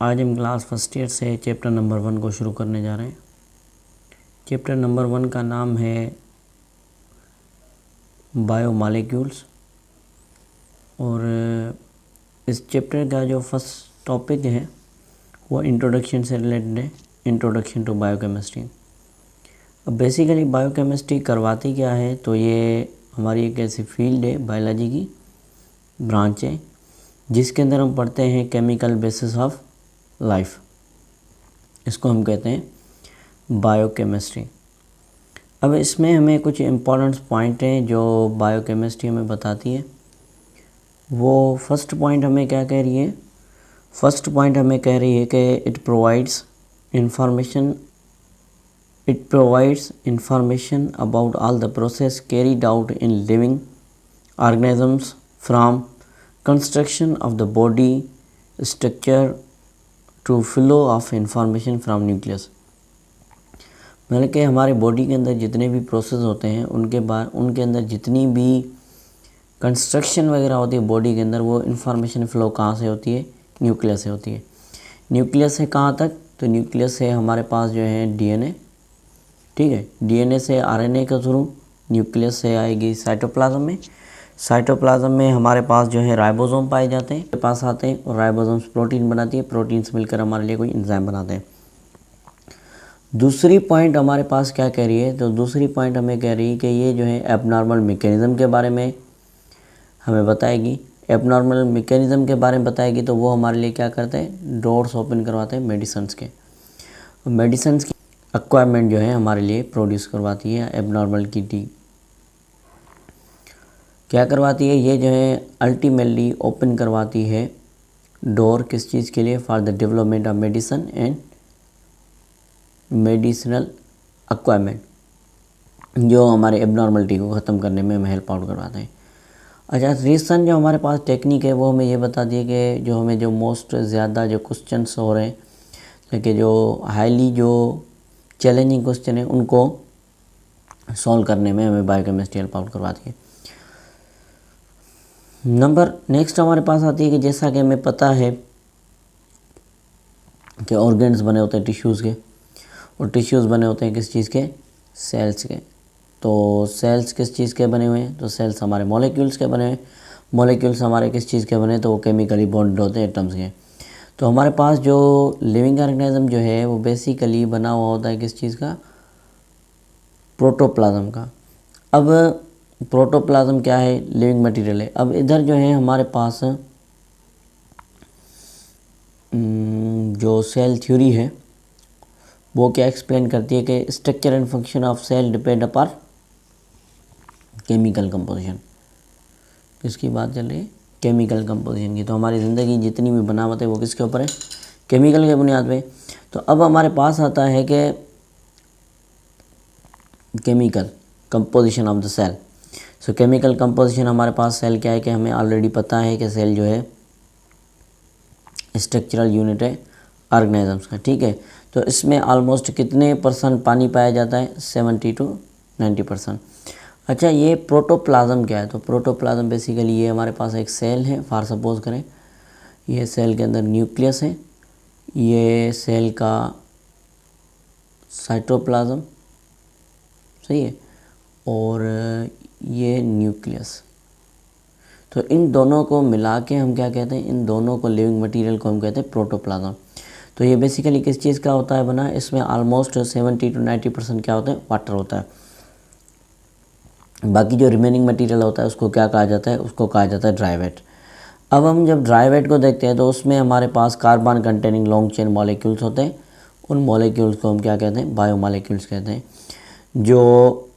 आज हम class first year से चैप्टर नंबर 1 को शुरू करने जा रहे हैं। चैप्टर नंबर 1 का नाम है बायोमॉलिक्यूल्स और इस चैप्टर का जो फर्स्ट टॉपिक है वो इंट्रोडक्शन से रिलेटेड है, इंट्रोडक्शन टू बायोकेमिस्ट्री। अब बेसिकली बायोकेमिस्ट्री करवाती क्या है, तो ये हमारी एक ऐसी फील्ड है, बायोलॉजी की ब्रांच है, जिसके अंदर हम पढ़ते हैं केमिकल बेसिस ऑफ लाइफ। इसको हम कहते हैं बायोकेमिस्ट्री। अब इसमें हमें कुछ इम्पोर्टेंट पॉइंट हैं जो बायोकेमिस्ट्री हमें बताती है। वो फर्स्ट पॉइंट हमें क्या कह रही है? फर्स्ट पॉइंट हमें कह रही है कि it provides information about all the process carried out in living organisms from construction of the body structure to flow of information from nucleus. मतलब कि हमारे बॉडी के अंदर जितने भी प्रोसेस होते हैं उनके अंदर जितनी भी कंस्ट्रक्शन वगैरह होती है बॉडी के अंदर, वो इंफॉर्मेशन फ़्लो कहाँ से होती है? न्यूक्लियस से होती है। न्यूक्लियस से कहाँ तक? तो न्यूक्लियस से हमारे पास जो है डीएनए, ठीक है, डीएनए से आरएनए के थ्रू, न्यूक्लियस से आएगी साइटोप्लाज्म में, साइटोप्लाज्म में हमारे पास जो है राइबोसोम पाए जाते हैं, पास आते हैं और राइबोसोम्स प्रोटीन बनाती है, प्रोटीन्स मिलकर हमारे लिए कोई एंजाइम बनाते हैं। दूसरी पॉइंट हमारे पास क्या कह रही है? तो दूसरी पॉइंट हमें कह रही है कि ये जो है एबनॉर्मल मैकेनिज़्म के बारे में हमें बताएगी। एबनॉर्मल मैकेनिज़्म के बारे में बताएगी तो वो हमारे लिए क्या करते हैं? डोर्स ओपन करवाते हैं मेडिसिन्स के। मेडिसिन्स की एक्वायरमेंट जो है हमारे लिए प्रोड्यूस करवाती है। एबनॉर्मल की टी क्या करवाती है? ये जो है अल्टीमेटली ओपन करवाती है डोर, किस चीज़ के लिए? For the development of medicine and medicinal acquirement, जो हमारे एबनॉर्मलिटी को ख़त्म करने में हमें हेल्प आउट करवाते हैं। अच्छा, रीसेंट जो हमारे पास टेक्निक है वो हमें ये बता दी है कि जो हमें जो मोस्ट ज़्यादा जो क्वेश्चंस हो रहे हैं, लेकिन जो हाईली जो चैलेंजिंग क्वेश्चन है उनको सॉल्व करने में हमें बायोकेमिस्ट्री हेल्प आउट करवाती है। नेक्स्ट हमारे पास आती है कि जैसा कि हमें पता है कि ऑर्गन्स बने होते हैं टिश्यूज़ के, और टिश्यूज़ बने होते हैं किस चीज़ के? सेल्स के। तो सेल्स किस चीज़ के बने हुए हैं? तो सेल्स हमारे मॉलिक्यूल्स के बने हुए हैं। मॉलिक्यूल्स हमारे किस चीज़ के बने? तो वो केमिकली बॉन्ड होते हैं एटम्स के। तो हमारे पास जो लिविंग ऑर्गेनिज्म जो है वो बेसिकली बना हुआ होता है किस चीज़ का? प्रोटोप्लाज्म का। अब प्रोटोप्लाज्म क्या है? लिविंग मटेरियल है। अब इधर जो है हमारे पास जो सेल थ्योरी है वो क्या एक्सप्लेन करती है कि structure and function of cell depend upon chemical composition. किसकी बात चल रही है? केमिकल कंपोजिशन की। तो हमारी ज़िंदगी जितनी भी बनावट है वो किसके ऊपर है? केमिकल के बुनियाद पे। तो अब हमारे पास आता है कि chemical composition of the cell. So chemical composition हमारे पास सेल क्या है कि हमें ऑलरेडी पता है कि सेल जो है स्ट्रक्चरल यूनिट है ऑर्गेनिजम्स का, ठीक है। तो इसमें ऑलमोस्ट कितने % पानी पाया जाता है? 70 to 90%। अच्छा, ये प्रोटोप्लाज्म क्या है? तो प्रोटोप्लाज्म बेसिकली ये हमारे पास एक सेल है, फॉर सपोज करें ये सेल के अंदर न्यूक्लियस है, ये सेल का साइटोप्लाज्म, सही है, और ये न्यूक्लियस। तो इन दोनों को मिला के हम क्या कहते हैं? इन दोनों को लिविंग मटेरियल को हम कहते हैं प्रोटोप्लाज्म। तो ये बेसिकली किस चीज़ का होता है बना? इसमें ऑलमोस्ट 70 to 90% क्या होता है? वाटर होता है। बाकी जो रिमेनिंग मटेरियल होता है उसको क्या कहा जाता है? उसको कहा जाता है ड्राई वेट। अब हम जब ड्राई वेट को देखते हैं तो उसमें हमारे पास carbon containing long chain molecules होते हैं। उन मॉलिक्यूल्स को हम क्या कहते हैं? बायोमॉलिक्यूल्स कहते हैं। जो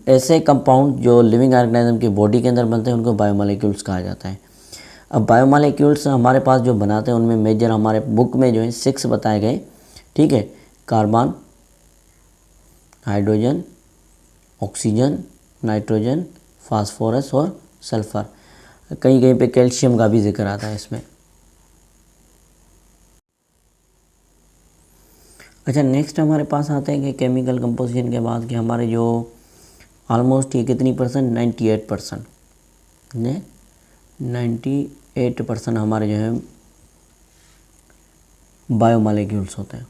ऐसे कंपाउंड जो लिविंग ऑर्गेनिज्म की बॉडी के अंदर बनते हैं उनको बायोमॉलिक्यूल्स कहा जाता है। अब बायोमॉलिक्यूल्स हमारे पास जो बनाते हैं उनमें मेजर हमारे बुक में जो है 6 बताए गए, ठीक है। Carbon, hydrogen, oxygen, nitrogen, phosphorus और सल्फ़र। कहीं कहीं पे कैल्शियम का भी जिक्र आता है इसमें। अच्छा, नेक्स्ट हमारे पास आते हैं कि केमिकल कंपोजिशन के बाद कि हमारे जो ऑलमोस्ट ये कितनी %? 98% ने 98% हमारे जो है बायोमॉलिक्यूल्स होते हैं।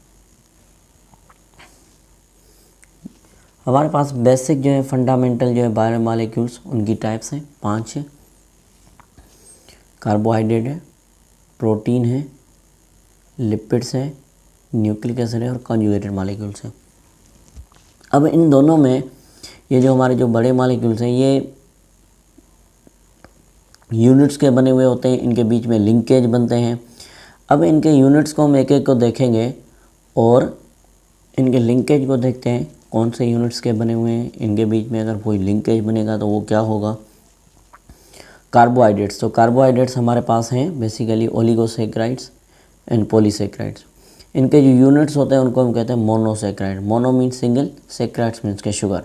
हमारे पास बेसिक जो है फंडामेंटल जो है बायोमॉलिक्यूल्स उनकी टाइप्स हैं, 5 है। कार्बोहाइड्रेट है, प्रोटीन है, लिपिड्स है, न्यूक्लिक एसिड है और कॉन्जुगेटेड मॉलिक्यूल्स हैं। अब इन दोनों में ये जो हमारे जो बड़े मॉलिक्यूल्स हैं ये यूनिट्स के बने हुए होते हैं, इनके बीच में लिंकेज बनते हैं। अब इनके यूनिट्स को हम एक एक को देखेंगे और इनके लिंकेज को देखते हैं कौन से यूनिट्स के बने हुए हैं, इनके बीच में अगर कोई लिंकेज बनेगा तो वो क्या होगा। कार्बोहाइड्रेट्स, तो कार्बोहाइड्रेट्स हमारे पास हैं बेसिकली ओलिगोसैकेराइड्स एंड पॉलीसैकेराइड्स। इनके जो यूनिट्स होते हैं उनको हम कहते हैं monosaccharide. Mono means single, saccharides means के शुगर।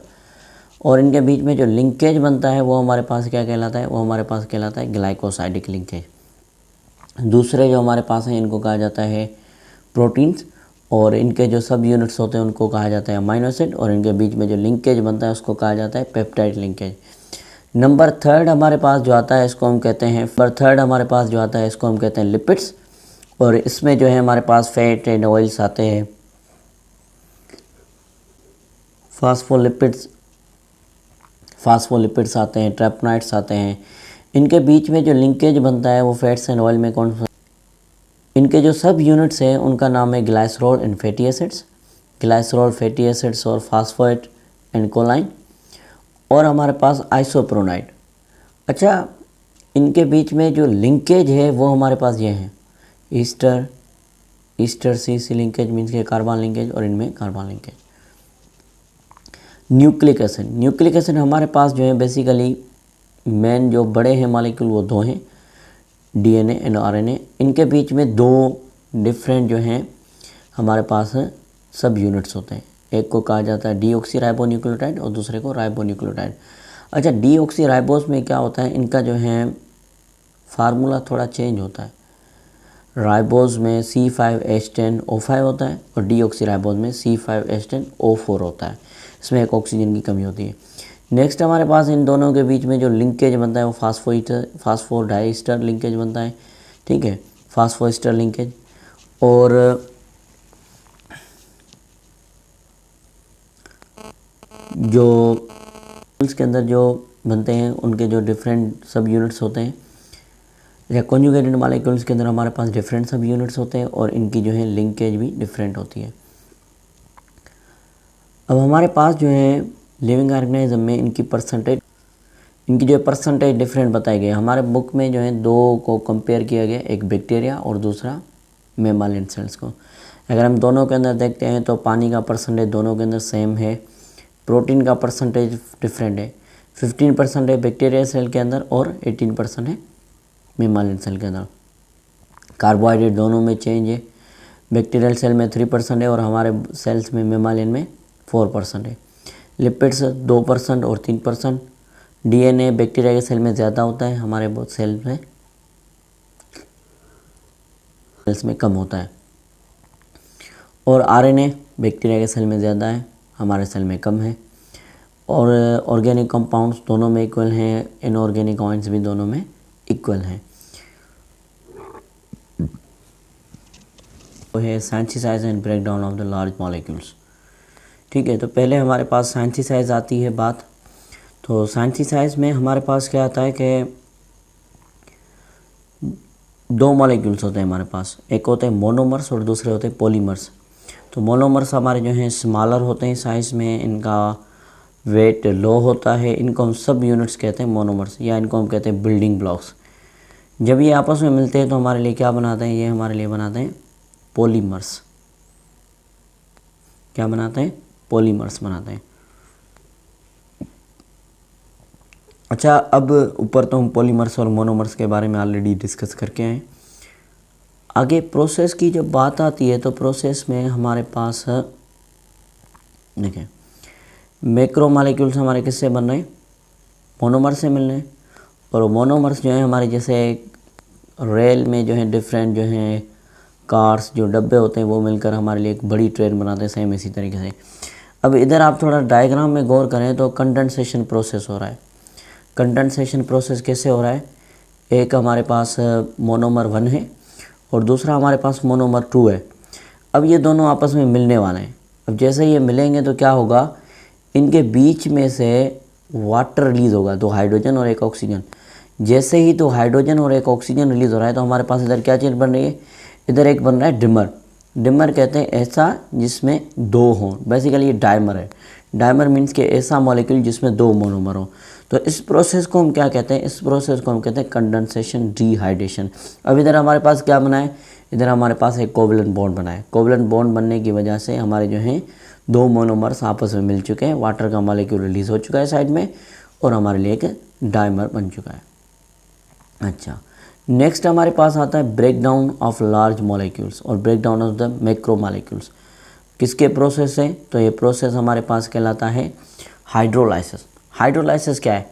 और इनके बीच में जो लिंकेज बनता है वो हमारे पास क्या कहलाता है, वो हमारे पास कहलाता है ग्लाइकोसाइडिक लिंकेज। दूसरे जो हमारे पास हैं इनको कहा जाता है प्रोटीन्स, और इनके जो सब यूनिट्स होते हैं उनको कहा जाता है अमाइनो एसिड, और इनके बीच में जो लिंकेज बनता है उसको कहा जाता है पेप्टाइड लिंकेज। नंबर थर्ड हमारे पास जो आता है इसको हम कहते हैं लिपिड्स, और इसमें जो है हमारे पास फैट एंड ऑयल्स आते हैं, फास्फोलिपिड्स आते हैं, ट्रेपनाइड्स आते हैं। इनके बीच में जो लिंकेज बनता है वो फैट्स एंड ऑयल में कौन सा, इनके जो सब यूनिट्स हैं उनका नाम है glycerol and fatty acids, glycerol fatty acids और फास्फेट एंड कोलाइन, और हमारे पास आइसोप्रोनाइड। अच्छा, इनके बीच में जो लिंकेज है वो हमारे पास ये है ईस्टर सी लिंकेज मीन्स के कार्बन लिंकेज, और इनमें कार्बन लिंकेज। न्यूक्लिक एसिड हमारे पास जो है बेसिकली मेन जो बड़े हैं मॉलिक्यूल वो 2 हैं, डीएनए एंड आरएनए। इनके बीच में 2 डिफरेंट जो हैं हमारे पास सब यूनिट्स होते हैं, एक को कहा जाता है डीऑक्सीराइबोन्यूक्लियोटाइड और दूसरे को राइबोन्यूक्लियोटाइड। अच्छा, डीऑक्सीराइबोस में क्या होता है, इनका जो है फार्मूला थोड़ा चेंज होता है। राइबोस में C5H10O5 होता है और डीऑक्सीराइबोस में C5H10O4 होता है। इसमें एक ऑक्सीजन की कमी होती है। नेक्स्ट हमारे पास इन दोनों के बीच में जो लिंकेज बनता है वो फास्फोडाइस्टर लिंकेज बनता है, ठीक है, फास्फोएस्टर लिंकेज। और जो के अंदर जो बनते हैं उनके जो डिफरेंट सब यूनिट्स होते हैं, या कॉन्जुगेटेड मॉलिक्यूल्स के अंदर हमारे पास डिफरेंट सब यूनिट्स होते हैं और इनकी जो है लिंकेज भी डिफरेंट होती है। अब हमारे पास जो है लिविंग ऑर्गेनिज्म में इनकी जो परसेंटेज डिफरेंट बताई गई। हमारे बुक में जो है 2 को कंपेयर किया गया, एक बैक्टीरिया और दूसरा मेमालियन सेल्स को। अगर हम दोनों के अंदर देखते हैं तो पानी का परसेंटेज दोनों के अंदर सेम है, प्रोटीन का परसेंटेज डिफरेंट है, 15% है बैक्टीरिया सेल के अंदर और 18% है मेमालियन सेल के अंदर। कार्बोहाइड्रेट दोनों में चेंज है, बैक्टीरियल सेल में 3% है और हमारे सेल्स में मेमालियन में 4% है। लिपिड्स 2% और 3%। डीएनए बैक्टीरिया के सेल में ज़्यादा होता है, हमारे बहुत सेल्स में कम होता है। और आरएनए बैक्टीरिया के सेल में ज़्यादा है, हमारे सेल में कम है। और ऑर्गेनिक कंपाउंड्स दोनों में इक्वल हैं, इनऑर्गेनिक ऑइंट्स भी दोनों में इक्वल हैं। वो है synthesise and breakdown of the large molecules, ठीक है। तो पहले हमारे पास सिंथेसाइज आती है बात। तो सिंथेसाइज में हमारे पास क्या आता है कि 2 मॉलिक्यूल्स होते हैं हमारे पास, एक होते हैं मोनोमर्स और दूसरे होते हैं पॉलीमर्स। तो मोनोमर्स हमारे जो हैं स्मॉलर होते हैं साइज़ में, इनका वेट लो होता है, इनको हम सब यूनिट्स कहते हैं मोनोमर्स, या इनको हम कहते हैं बिल्डिंग ब्लॉक्स। जब ये आपस में मिलते हैं तो हमारे लिए क्या बनाते हैं, ये हमारे लिए बनाते हैं पॉलीमर्स। क्या बनाते हैं, पॉलीमर्स बनाते हैं। अच्छा, अब ऊपर तो हम पॉलीमर्स और मोनोमर्स के बारे में ऑलरेडी डिस्कस करके आए। आगे प्रोसेस की जब बात आती है तो प्रोसेस में हमारे पास देखें मैक्रो मॉलिक्यूल्स हमारे किससे बन रहे हैं, मोनोमर से मिल रहे हैं। और मोनोमर्स जो है हमारे जैसे रेल में जो है डिफरेंट जो हैं कार्स जो डब्बे होते हैं वो मिलकर हमारे लिए एक बड़ी ट्रेन बनाते हैं, सेम इसी तरीके से। अब इधर आप थोड़ा डायग्राम में गौर करें तो कंडेंसेशन प्रोसेस हो रहा है। कंडेंसेशन प्रोसेस कैसे हो रहा है, एक हमारे पास मोनोमर 1 है और दूसरा हमारे पास मोनोमर 2 है। अब ये दोनों आपस में मिलने वाले हैं। अब जैसे ये मिलेंगे तो क्या होगा, इनके बीच में से वाटर रिलीज़ होगा, 2 हाइड्रोजन और 1 ऑक्सीजन। जैसे ही 2 हाइड्रोजन और 1 ऑक्सीजन रिलीज़ हो रहा है तो हमारे पास इधर क्या चीज़ बन रही है, इधर एक बन रहा है डिमर। डिमर कहते हैं ऐसा जिसमें 2 हों, बेसिकली ये डायमर है। डायमर मीन्स कि ऐसा मॉलिक्यूल जिसमें 2 मोनोमर हो। तो इस प्रोसेस को हम क्या कहते हैं, इस प्रोसेस को हम कहते हैं कंडेंसेशन डिहाइड्रेशन। अब इधर हमारे पास क्या बना है, इधर हमारे पास एक कोवलेंट बॉन्ड बना है। कोवलेंट बॉन्ड बनने की वजह से हमारे जो हैं 2 मोनोमर्स आपस में मिल चुके हैं, वाटर का मॉलिक्यूल रिलीज़ हो चुका है साइड में और हमारे लिए एक डायमर बन चुका है। अच्छा, नेक्स्ट हमारे पास आता है break down of large molecules और break down of the macro molecules. किसके प्रोसेस है, तो ये प्रोसेस हमारे पास कहलाता है हाइड्रोलाइसिस। हाइड्रोलाइसिस क्या है,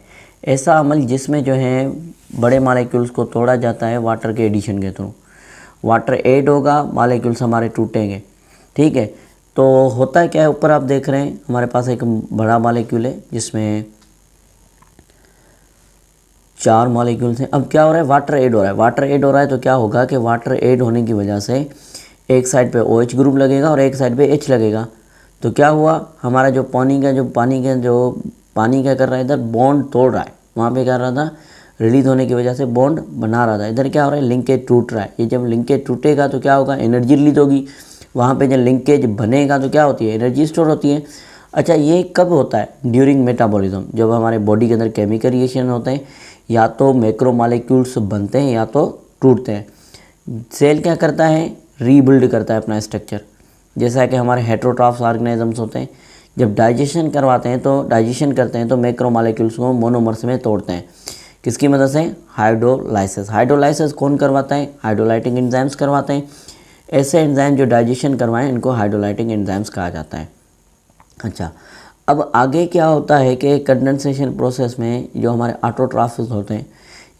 ऐसा अमल जिसमें जो है बड़े मॉलिक्यूल्स को तोड़ा जाता है वाटर के एडिशन के थ्रू। वाटर ऐड होगा, मॉलिक्यूल्स हमारे टूटेंगे, ठीक है। तो होता है क्या है, ऊपर आप देख रहे हैं हमारे पास एक बड़ा मॉलिक्यूल है जिसमें 4 मॉलिक्यूल्स हैं। अब क्या हो रहा है, वाटर ऐड हो रहा है। वाटर ऐड हो रहा है तो क्या होगा कि वाटर ऐड होने की वजह से एक साइड पे OH ग्रुप लगेगा और एक साइड पे H लगेगा। तो क्या हुआ, हमारा जो पानी क्या कर रहा है, इधर बॉन्ड तोड़ रहा है, वहाँ पे क्या रहा था, रिलीज होने की वजह से बॉन्ड बना रहा था। इधर क्या हो रहा है, लिंकेज टूट रहा है। ये जब लिंकेज टूटेगा तो क्या होगा, एनर्जी रिलीज होगी। वहाँ पे जब लिंकेज बनेगा तो क्या होती है, एनर्जी स्टोर होती है। अच्छा, ये कब होता है, ड्यूरिंग मेटाबॉलिज्म, जब हमारे बॉडी के अंदर केमिकल रिएक्शन होते हैं, या तो मैक्रो मॉलिक्यूल्स बनते हैं या तो टूटते हैं। सेल क्या करता है, रीबिल्ड करता है अपना स्ट्रक्चर। जैसा कि हमारे हेटेरोट्रॉफ्स ऑर्गेनिजम्स होते हैं, जब डाइजेशन करते हैं तो मैक्रो मॉलिक्यूल्स को मोनोमर्स में तोड़ते हैं। किसकी मदद से, हाइड्रोलाइसिस। हाइड्रोलाइसिस कौन करवाता है, हाइड्रोलाइटिक एंजाइम्स करवाते हैं। ऐसे एंजाइम जो डाइजेशन करवाएं इनको हाइड्रोलाइटिक एंजाइम्स कहा जाता है। अच्छा, अब आगे क्या होता है कि कंडेंसेशन प्रोसेस में जो हमारे ऑटोट्रॉफ्स होते हैं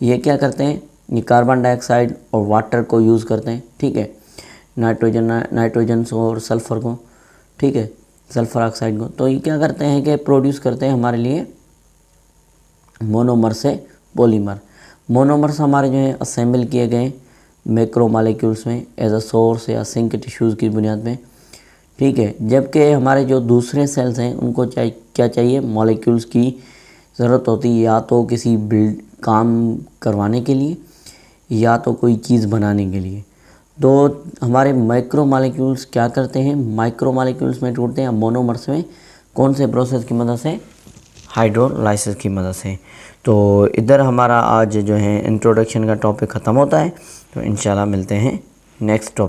ये क्या करते हैं, ये कार्बन डाइऑक्साइड और वाटर को यूज़ करते हैं, ठीक है, नाइट्रोजन और सल्फ़र को, ठीक है, सल्फ़र ऑक्साइड को। तो ये क्या करते हैं कि प्रोड्यूस करते हैं हमारे लिए मोनोमर से पॉलीमर। मोनोमर्स हमारे जो हैं असेंबल किए गए मैक्रो मॉलिक्यूल्स में एज अ सोर्स या सिंक टिश्यूज़ की बुनियाद में, ठीक है। जबकि हमारे जो दूसरे सेल्स हैं उनको क्या चाहिए, मॉलिक्यूल्स की ज़रूरत होती है, या तो किसी काम करवाने के लिए या तो कोई चीज़ बनाने के लिए। तो हमारे माइक्रो मॉलिक्यूल्स क्या करते हैं, माइक्रो मॉलिक्यूल्स में टूटते हैं मोनोमर्स में, कौन से प्रोसेस की मदद से, हाइड्रोलाइसिस की मदद से। तो इधर हमारा आज जो है इंट्रोडक्शन का टॉपिक ख़त्म होता है। तो इंशाल्लाह मिलते हैं नेक्स्ट टॉपिक।